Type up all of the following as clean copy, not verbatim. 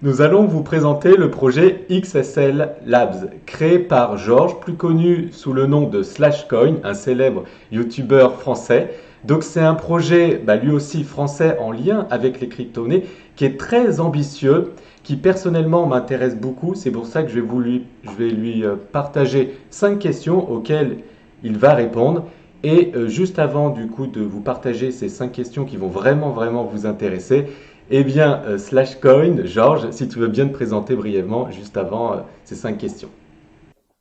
Nous allons vous présenter le projet XSL Labs, créé par Georges, plus connu sous le nom de Slashcoin, un célèbre youtubeur français. Donc c'est un projet, lui aussi français, en lien avec les crypto-monnaies, qui est très ambitieux, qui personnellement m'intéresse beaucoup. C'est pour ça que je vais lui partager 5 questions auxquelles il va répondre. Et juste avant du coup de vous partager ces 5 questions qui vont vraiment vous intéresser, eh bien, Slashcoin, Georges, si tu veux bien te présenter brièvement juste avant ces 5 questions.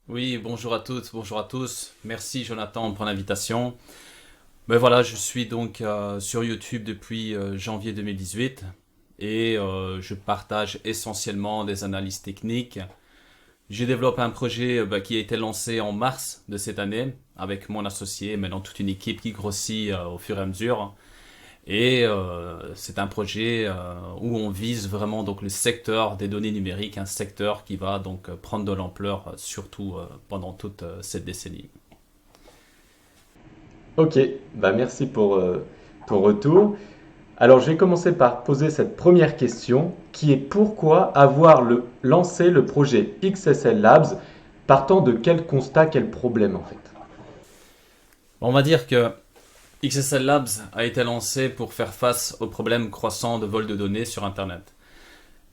Oui, bonjour à toutes, bonjour à tous. Merci Jonathan pour l'invitation. Ben voilà, je suis donc sur YouTube depuis janvier 2018 et je partage essentiellement des analyses techniques. J'ai développé un projet qui a été lancé en mars de cette année avec mon associé, maintenant toute une équipe qui grossit au fur et à mesure. Et c'est un projet où on vise vraiment donc le secteur des données numériques, un secteur qui va donc prendre de l'ampleur surtout pendant toute cette décennie. Ok, merci pour ton retour. Alors, je vais commencer par poser cette première question, qui est pourquoi lancé le projet XSL Labs, partant de quel constat, quel problème en fait? On va dire que XSL Labs a été lancé pour faire face aux problèmes croissants de vol de données sur Internet.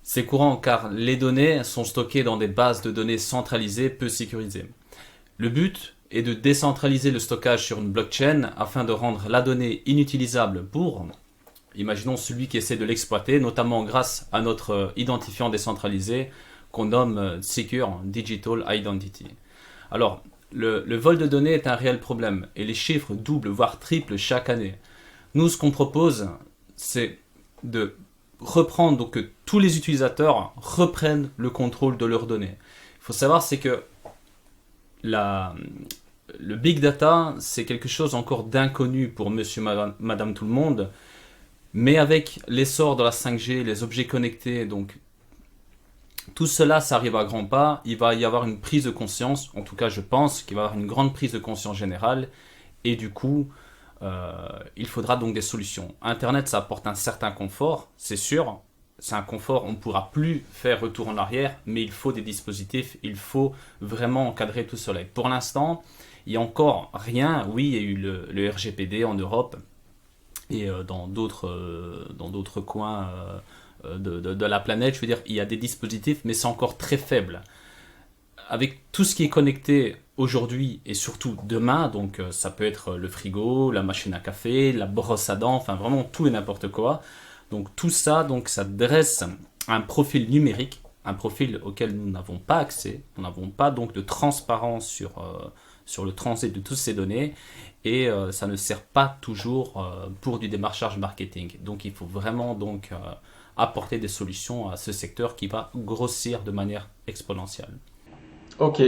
C'est courant car les données sont stockées dans des bases de données centralisées peu sécurisées. Le but est de décentraliser le stockage sur une blockchain afin de rendre la donnée inutilisable pour, imaginons celui qui essaie de l'exploiter, notamment grâce à notre identifiant décentralisé qu'on nomme Secure Digital Identity. Alors, le vol de données est un réel problème et les chiffres doublent voire triplent chaque année. Nous, ce qu'on propose, c'est de reprendre, donc que tous les utilisateurs reprennent le contrôle de leurs données. Il faut savoir, c'est que la, le big data, c'est quelque chose encore d'inconnu pour monsieur, madame tout le monde, mais avec l'essor de la 5G, les objets connectés, donc tout cela, ça arrive à grands pas. Il va y avoir une prise de conscience, en tout cas je pense qu'il va y avoir une grande prise de conscience générale, et du coup, il faudra donc des solutions. Internet, ça apporte un certain confort, c'est sûr. C'est un confort, on ne pourra plus faire retour en arrière, mais il faut des dispositifs, il faut vraiment encadrer tout cela. Pour l'instant, il n'y a encore rien. Oui, il y a eu le RGPD en Europe et dans d'autres coins de la planète. Je veux dire, il y a des dispositifs, mais c'est encore très faible. Avec tout ce qui est connecté aujourd'hui et surtout demain, donc ça peut être le frigo, la machine à café, la brosse à dents, enfin vraiment tout et n'importe quoi. Donc tout ça, donc ça dresse un profil numérique, un profil auquel nous n'avons pas accès, nous n'avons pas donc de transparence sur le transit de toutes ces données et ça ne sert pas toujours pour du démarchage marketing. Donc il faut vraiment donc apporter des solutions à ce secteur qui va grossir de manière exponentielle. Ok,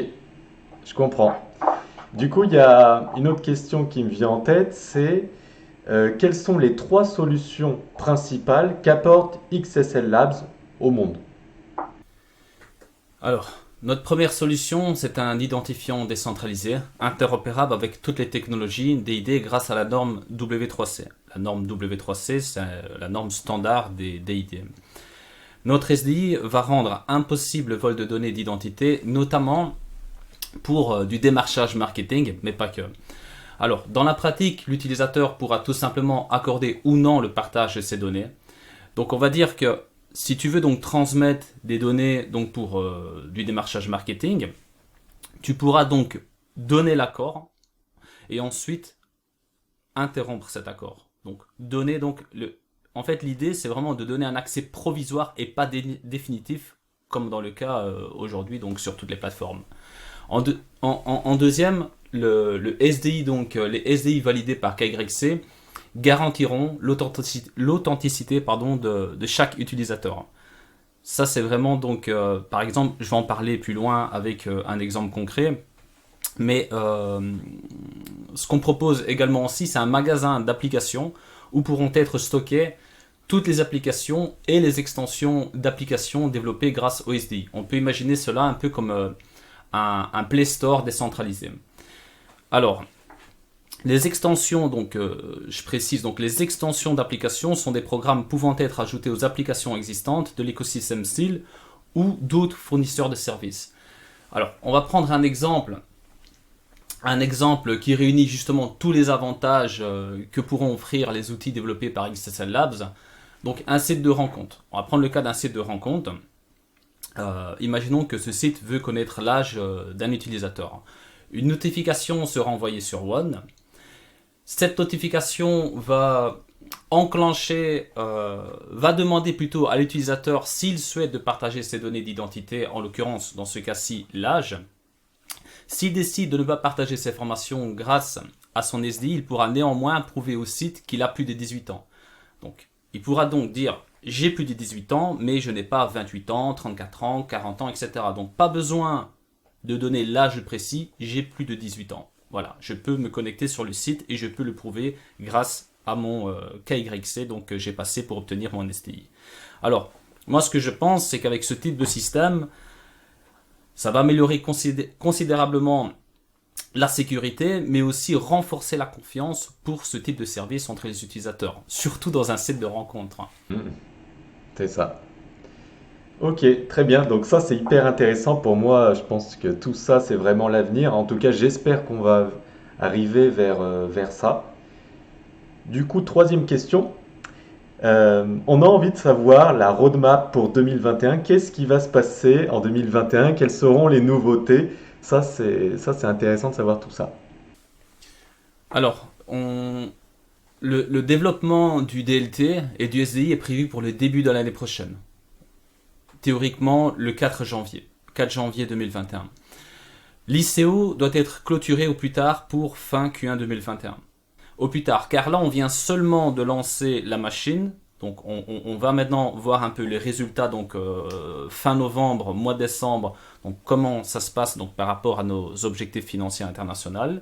je comprends. Du coup, il y a une autre question qui me vient en tête, c'est quelles sont les 3 solutions principales qu'apporte XSL Labs au monde? Alors, notre première solution, c'est un identifiant décentralisé, interopérable avec toutes les technologies DID grâce à la norme W3C. La norme W3C, c'est la norme standard des DID. Notre SDI va rendre impossible le vol de données d'identité, notamment pour du démarchage marketing, mais pas que. Alors, dans la pratique, l'utilisateur pourra tout simplement accorder ou non le partage de ces données. Donc, on va dire que si tu veux donc transmettre des données donc pour du démarchage marketing, tu pourras donc donner l'accord et ensuite interrompre cet accord. Donc, donner donc en fait, l'idée, c'est vraiment de donner un accès provisoire et pas définitif, comme dans le cas aujourd'hui donc sur toutes les plateformes. En deuxième, le SDI, donc les SDI validés par KYC, garantiront l'authenticité de chaque utilisateur. Ça, c'est vraiment donc, par exemple, je vais en parler plus loin avec un exemple concret, mais ce qu'on propose également aussi, c'est un magasin d'applications où pourront être stockées toutes les applications et les extensions d'applications développées grâce au SDI. On peut imaginer cela un peu comme un Play Store décentralisé. Alors, Les extensions, donc je précise, donc les extensions d'applications sont des programmes pouvant être ajoutés aux applications existantes de l'écosystème Seal ou d'autres fournisseurs de services. Alors, on va prendre un exemple qui réunit justement tous les avantages que pourront offrir les outils développés par XSL Labs. Donc, un site de rencontre. On va prendre le cas d'un site de rencontre. Imaginons que ce site veut connaître l'âge d'un utilisateur. Une notification sera envoyée sur One. Cette notification va va demander plutôt à l'utilisateur s'il souhaite de partager ses données d'identité, en l'occurrence, dans ce cas-ci, l'âge. S'il décide de ne pas partager ces informations grâce à son SDI, il pourra néanmoins prouver au site qu'il a plus de 18 ans. Donc, il pourra donc dire « j'ai plus de 18 ans, mais je n'ai pas 28 ans, 34 ans, 40 ans, etc. » Donc, pas besoin de donner l'âge précis, j'ai plus de 18 ans. Voilà, je peux me connecter sur le site et je peux le prouver grâce à mon KYC, donc j'ai passé pour obtenir mon STI. Alors, moi ce que je pense, c'est qu'avec ce type de système, ça va améliorer considérablement la sécurité, mais aussi renforcer la confiance pour ce type de service entre les utilisateurs, surtout dans un site de rencontre. C'est ça. Ok, très bien. Donc ça, c'est hyper intéressant pour moi. Je pense que tout ça, c'est vraiment l'avenir. En tout cas, j'espère qu'on va arriver vers ça. Du coup, troisième question. On a envie de savoir la roadmap pour 2021. Qu'est-ce qui va se passer en 2021? Quelles seront les nouveautés? Ça, c'est intéressant de savoir tout ça. Alors, le développement du DLT et du SDI est prévu pour le début de l'année prochaine. Théoriquement, le 4 janvier 2021. L'ICO doit être clôturé au plus tard pour fin Q1 2021. Au plus tard, car là on vient seulement de lancer la machine, donc on va maintenant voir un peu les résultats, donc fin novembre, mois de décembre, donc comment ça se passe donc, par rapport à nos objectifs financiers internationaux.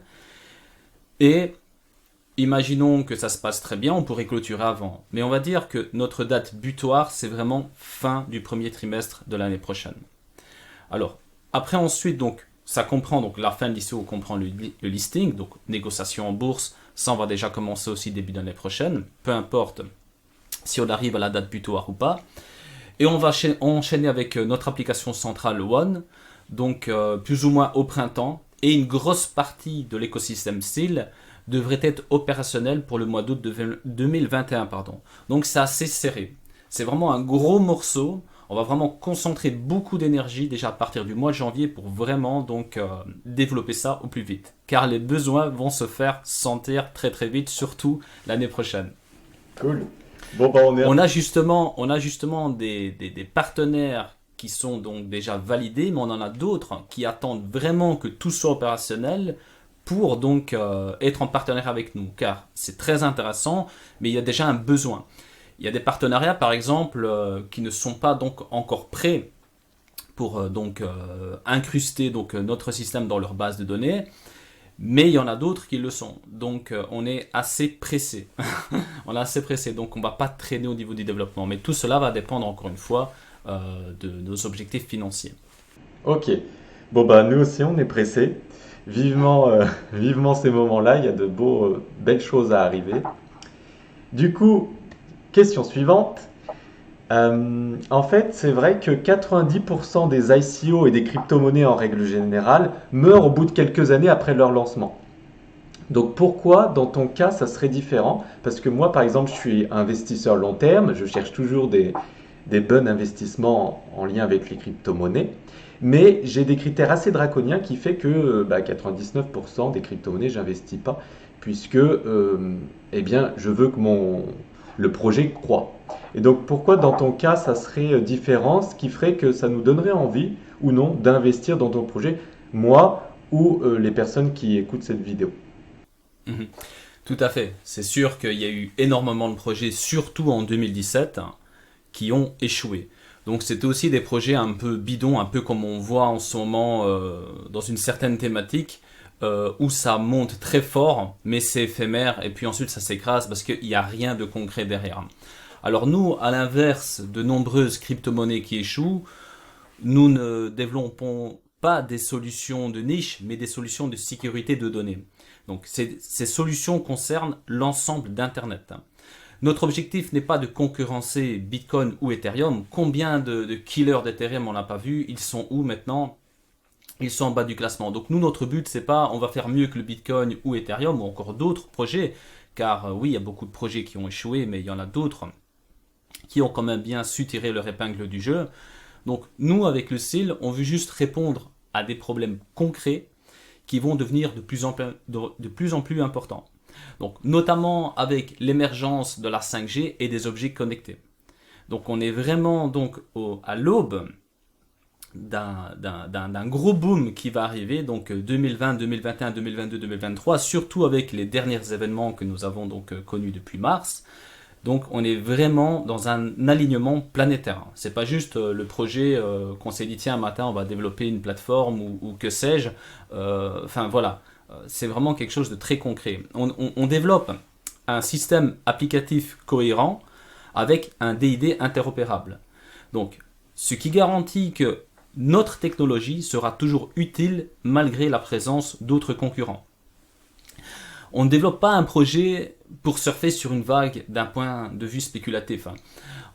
Et imaginons que ça se passe très bien, on pourrait clôturer avant, mais on va dire que notre date butoir c'est vraiment fin du premier trimestre de l'année prochaine. Alors, après ensuite, donc, ça comprend, donc la fin de l'ICO comprend le listing, donc négociation en bourse, ça on va déjà commencer aussi début d'année prochaine, peu importe si on arrive à la date butoir ou pas. Et on va enchaîner avec notre application centrale One, donc plus ou moins au printemps, et une grosse partie de l'écosystème Seal devrait être opérationnelle pour le mois d'août 2021. Donc c'est assez serré. C'est vraiment un gros morceau. On va vraiment concentrer beaucoup d'énergie déjà à partir du mois de janvier pour vraiment donc développer ça au plus vite. Car les besoins vont se faire sentir très très vite, surtout l'année prochaine. Cool. Bon, bah, on a justement des partenaires qui sont donc déjà validés, mais on en a d'autres qui attendent vraiment que tout soit opérationnel pour donc être en partenariat avec nous. Car c'est très intéressant, mais il y a déjà un besoin. Il y a des partenariats, par exemple, qui ne sont pas donc encore prêts pour incruster donc, notre système dans leur base de données, mais il y en a d'autres qui le sont. Donc, on est assez pressé. On est assez pressé, donc on ne va pas traîner au niveau du développement. Mais tout cela va dépendre, encore une fois, de nos objectifs financiers. Ok. Bon, bah, nous aussi, on est pressés. Vivement, vivement ces moments-là. Il y a de belles choses à arriver. Du coup, question suivante. En fait, c'est vrai que 90% des ICO et des crypto-monnaies en règle générale meurent au bout de quelques années après leur lancement. Donc pourquoi, dans ton cas, ça serait différent? Parce que moi, par exemple, je suis investisseur long terme, je cherche toujours des bons investissements en lien avec les crypto-monnaies, mais j'ai des critères assez draconiens qui fait que 99% des crypto-monnaies, j'investis pas, puisque eh bien, je veux que le projet croît. Et donc pourquoi dans ton cas ça serait différent, ce qui ferait que ça nous donnerait envie ou non d'investir dans ton projet, moi ou les personnes qui écoutent cette vidéo? Tout à fait. C'est sûr qu'il y a eu énormément de projets, surtout en 2017, qui ont échoué. Donc c'était aussi des projets un peu bidons, un peu comme on voit en ce moment dans une certaine thématique, où ça monte très fort, mais c'est éphémère, et puis ensuite ça s'écrase parce qu'il n'y a rien de concret derrière. Alors nous, à l'inverse de nombreuses crypto-monnaies qui échouent, nous ne développons pas des solutions de niche, mais des solutions de sécurité de données. Donc ces solutions concernent l'ensemble d'Internet. Notre objectif n'est pas de concurrencer Bitcoin ou Ethereum. Combien de killers d'Ethereum on n'a pas vu? Ils sont où maintenant? Ils sont en bas du classement. Donc nous, notre but, c'est pas on va faire mieux que le Bitcoin ou Ethereum ou encore d'autres projets. Car oui, il y a beaucoup de projets qui ont échoué, mais il y en a d'autres qui ont quand même bien su tirer leur épingle du jeu. Donc nous, avec le SIL, on veut juste répondre à des problèmes concrets qui vont devenir de plus en plus importants. Donc notamment avec l'émergence de la 5G et des objets connectés. Donc on est vraiment donc à l'aube d'un gros boom qui va arriver, donc 2020, 2021, 2022, 2023, surtout avec les derniers événements que nous avons donc connus depuis mars. Donc on est vraiment dans un alignement planétaire. C'est pas juste le projet qu'on s'est dit tiens un matin on va développer une plateforme ou que sais-je. Enfin voilà, c'est vraiment quelque chose de très concret. On développe un système applicatif cohérent avec un DID interopérable. Donc ce qui garantit que notre technologie sera toujours utile malgré la présence d'autres concurrents. On ne développe pas un projet pour surfer sur une vague d'un point de vue spéculatif.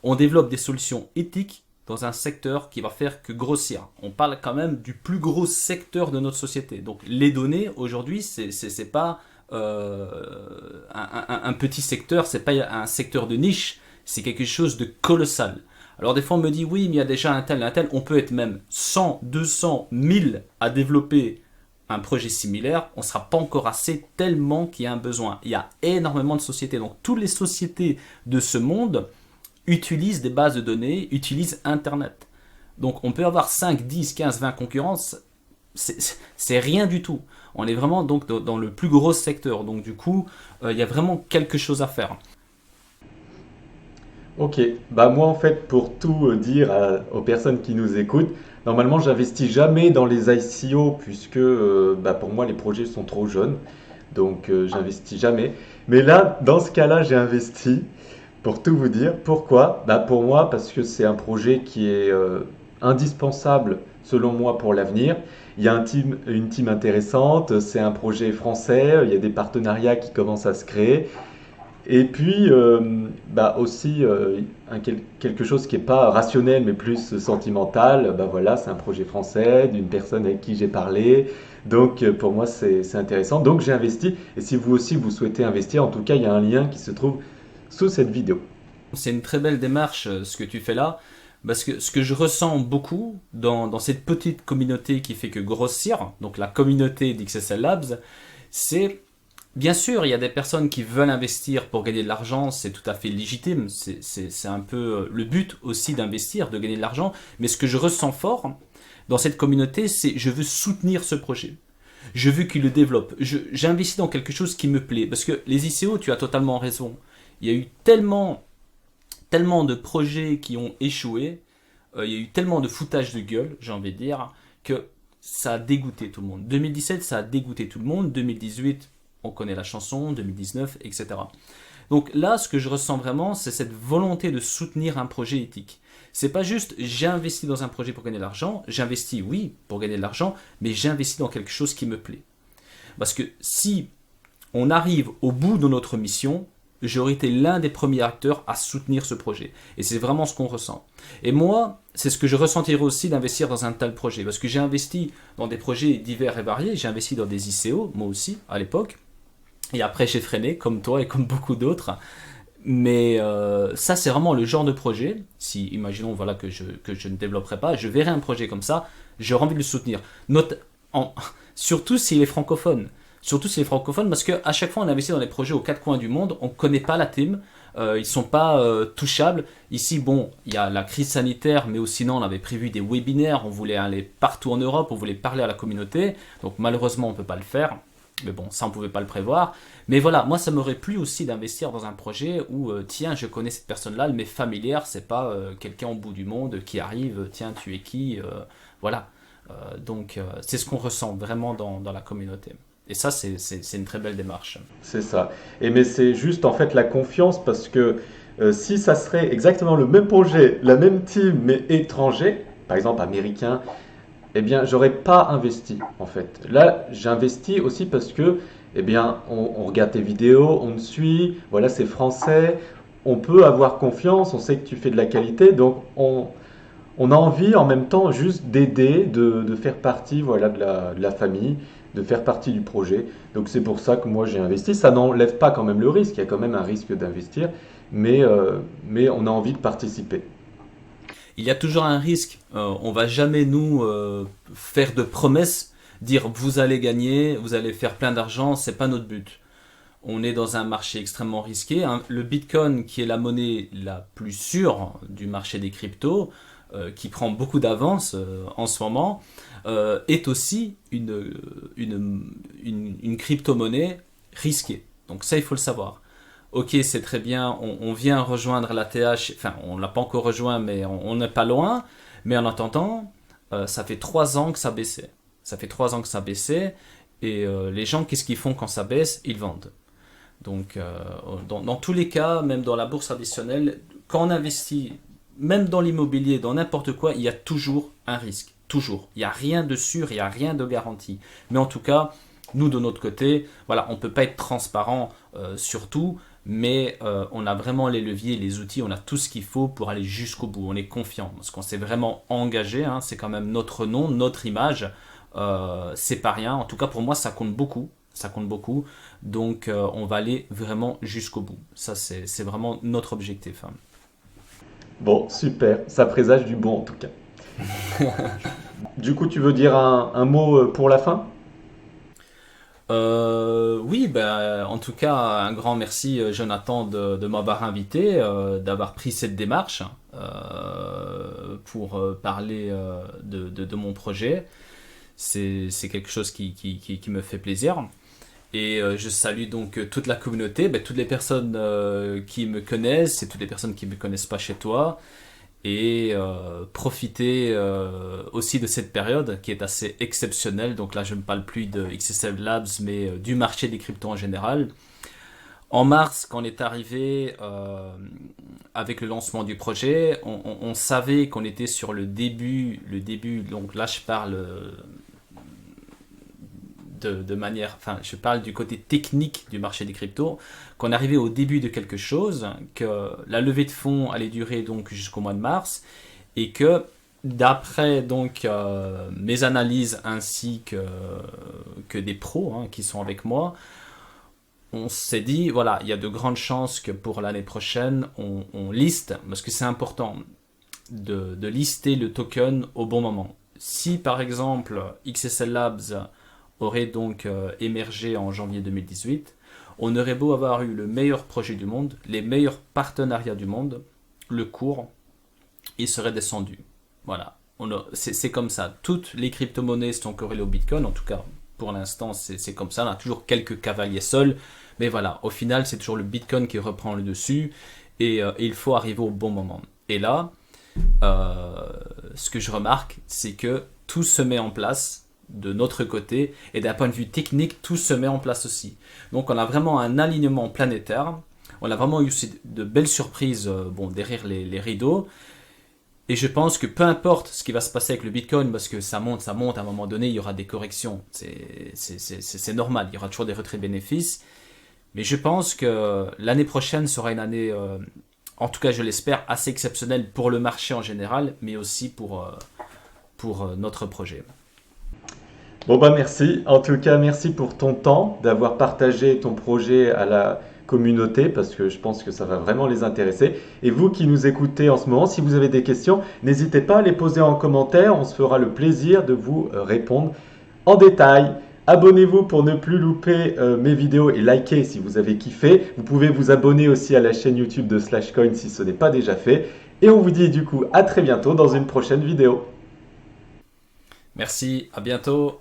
On développe des solutions éthiques dans un secteur qui va faire que grossir. On parle quand même du plus gros secteur de notre société. Donc les données aujourd'hui, c'est pas un petit secteur, c'est pas un secteur de niche, c'est quelque chose de colossal. Alors des fois on me dit oui mais il y a déjà un tel, on peut être même 100, 200, 1000 à développer un projet similaire, on ne sera pas encore assez tellement qu'il y a un besoin. Il y a énormément de sociétés, donc toutes les sociétés de ce monde utilisent des bases de données, utilisent Internet. Donc on peut avoir 5, 10, 15, 20 concurrents, c'est rien du tout. On est vraiment donc dans le plus gros secteur, donc du coup il y a vraiment quelque chose à faire. Ok, bah moi en fait pour tout dire aux personnes qui nous écoutent, normalement j'investis jamais dans les ICO puisque bah, pour moi les projets sont trop jeunes, donc j'investis jamais. Mais là, dans ce cas-là, j'ai investi pour tout vous dire. Pourquoi? Bah pour moi parce que c'est un projet qui est indispensable selon moi pour l'avenir. Il y a une team intéressante, c'est un projet français, il y a des partenariats qui commencent à se créer. Et puis, bah aussi, quelque chose qui n'est pas rationnel, mais plus sentimental, bah voilà, c'est un projet français, d'une personne avec qui j'ai parlé. Donc, pour moi, c'est intéressant. Donc, j'ai investi. Et si vous aussi, vous souhaitez investir, en tout cas, il y a un lien qui se trouve sous cette vidéo. C'est une très belle démarche, ce que tu fais là, parce que ce que je ressens beaucoup dans cette petite communauté qui fait que grossir, donc la communauté d'XSL Labs, c'est... Bien sûr, il y a des personnes qui veulent investir pour gagner de l'argent, c'est tout à fait légitime, c'est un peu le but aussi d'investir, de gagner de l'argent, mais ce que je ressens fort dans cette communauté, c'est je veux soutenir ce projet, je veux qu'il le développe, j'investis dans quelque chose qui me plaît, parce que les ICO, tu as totalement raison, il y a eu tellement de projets qui ont échoué, il y a eu tellement de foutage de gueule, j'ai envie de dire, que ça a dégoûté tout le monde. 2017, ça a dégoûté tout le monde, 2018... on connaît la chanson, 2019, etc. Donc là, ce que je ressens vraiment, c'est cette volonté de soutenir un projet éthique. C'est pas juste j'ai investi dans un projet pour gagner de l'argent, j'investis oui pour gagner de l'argent, mais j'investis dans quelque chose qui me plaît. Parce que si on arrive au bout de notre mission, j'aurais été l'un des premiers acteurs à soutenir ce projet. Et c'est vraiment ce qu'on ressent. Et moi, c'est ce que je ressentirais aussi d'investir dans un tel projet. Parce que j'ai investi dans des projets divers et variés, j'ai investi dans des ICO, moi aussi, à l'époque. Et après, j'ai freiné, comme toi et comme beaucoup d'autres. Mais ça, c'est vraiment le genre de projet. Si, imaginons voilà, que je ne développerai pas, je verrai un projet comme ça, j'aurai envie de le soutenir. Surtout s'il est francophone. Surtout s'il est francophone, parce qu'à chaque fois, on investit dans des projets aux quatre coins du monde. On ne connaît pas la team. Ils ne sont pas touchables. Ici, bon, il y a la crise sanitaire, mais aussi, sinon, on avait prévu des webinaires. On voulait aller partout en Europe. On voulait parler à la communauté. Donc, malheureusement, on ne peut pas le faire. Mais bon, ça on ne pouvait pas le prévoir. Mais voilà, moi ça m'aurait plu aussi d'investir dans un projet où, tiens, je connais cette personne-là, elle m'est familière, c'est pas quelqu'un au bout du monde qui arrive, tiens, tu es qui voilà. Donc c'est ce qu'on ressent vraiment dans la communauté. Et ça, c'est une très belle démarche. C'est ça. Mais c'est juste en fait la confiance parce que si ça serait exactement le même projet, la même team, mais étranger, par exemple américain, eh bien, j'aurais pas investi en fait. Là, j'investis aussi parce que, eh bien, on regarde tes vidéos, on te suit, voilà, c'est français, on peut avoir confiance, on sait que tu fais de la qualité, donc on a envie en même temps juste d'aider, de faire partie, voilà, de la famille, de faire partie du projet. Donc c'est pour ça que moi j'ai investi. Ça n'enlève pas quand même le risque, il y a quand même un risque d'investir, mais on a envie de participer. Il y a toujours un risque. On va jamais nous faire de promesses, dire vous allez gagner, vous allez faire plein d'argent, c'est pas notre but. On est dans un marché extrêmement risqué, hein. Le Bitcoin, qui est la monnaie la plus sûre du marché des cryptos, qui prend beaucoup d'avance en ce moment, est aussi une crypto-monnaie risquée. Donc ça, il faut le savoir. Ok, c'est très bien, on vient rejoindre la TH, enfin on ne l'a pas encore rejoint, mais on n'est pas loin. Mais en attendant, ça fait 3 ans que ça baissait. Ça fait 3 ans que ça baissait, et les gens, qu'est-ce qu'ils font quand ça baisse? Ils vendent. Donc, dans tous les cas, même dans la bourse traditionnelle, quand on investit, même dans l'immobilier, dans n'importe quoi, il y a toujours un risque. Toujours. Il n'y a rien de sûr, il n'y a rien de garanti. Mais en tout cas, nous, de notre côté, voilà, on ne peut pas être transparent sur tout, mais on a vraiment les leviers, les outils, on a tout ce qu'il faut pour aller jusqu'au bout. On est confiant parce qu'on s'est vraiment engagé, hein, c'est quand même notre nom, notre image. C'est pas rien. En tout cas, pour moi, ça compte beaucoup. Ça compte beaucoup. Donc, on va aller vraiment jusqu'au bout. Ça, c'est vraiment notre objectif, hein. Bon, super, ça présage du bon en tout cas. Du coup, tu veux dire un mot pour la fin? Oui, ben, en tout cas, un grand merci, Jonathan, de m'avoir invité, d'avoir pris cette démarche pour parler de mon projet. C'est quelque chose qui me fait plaisir. Et je salue donc toute la communauté, ben, toutes les personnes qui me connaissent et toutes les personnes qui ne me connaissent pas chez toi. Et profiter aussi de cette période qui est assez exceptionnelle. Donc là, je ne parle plus de XSL Labs, mais du marché des cryptos en général. En mars, quand on est arrivé avec le lancement du projet, on savait qu'on était sur le début, donc là je parle de manière, enfin je parle du côté technique du marché des cryptos, qu'on arrivait au début de quelque chose, que la levée de fonds allait durer donc jusqu'au mois de mars, et que d'après donc mes analyses ainsi que des pros, hein, qui sont avec moi, on s'est dit voilà, il y a de grandes chances que pour l'année prochaine on liste, parce que c'est important de lister le token au bon moment. Si par exemple XSL Labs aurait donc émergé en janvier 2018, on aurait beau avoir eu le meilleur projet du monde, les meilleurs partenariats du monde, le cours, il serait descendu. Voilà, c'est comme ça. Toutes les crypto-monnaies sont corrélées au Bitcoin, en tout cas pour l'instant c'est comme ça. On a toujours quelques cavaliers seuls, mais voilà, au final c'est toujours le Bitcoin qui reprend le dessus, et il faut arriver au bon moment. Et là, ce que je remarque, c'est que tout se met en place de notre côté, et d'un point de vue technique, tout se met en place aussi. Donc on a vraiment un alignement planétaire, on a vraiment eu de belles surprises bon, derrière les rideaux, et je pense que peu importe ce qui va se passer avec le Bitcoin, parce que ça monte, à un moment donné, il y aura des corrections, c'est normal, il y aura toujours des retraits de bénéfices, mais je pense que l'année prochaine sera une année, en tout cas je l'espère, assez exceptionnelle pour le marché en général, mais aussi pour notre projet. Bon bah merci. En tout cas, merci pour ton temps, d'avoir partagé ton projet à la communauté, parce que je pense que ça va vraiment les intéresser. Et vous qui nous écoutez en ce moment, si vous avez des questions, n'hésitez pas à les poser en commentaire. On se fera le plaisir de vous répondre en détail. Abonnez-vous pour ne plus louper mes vidéos et likez si vous avez kiffé. Vous pouvez vous abonner aussi à la chaîne YouTube de Slashcoin si ce n'est pas déjà fait. Et on vous dit du coup à très bientôt dans une prochaine vidéo. Merci, à bientôt.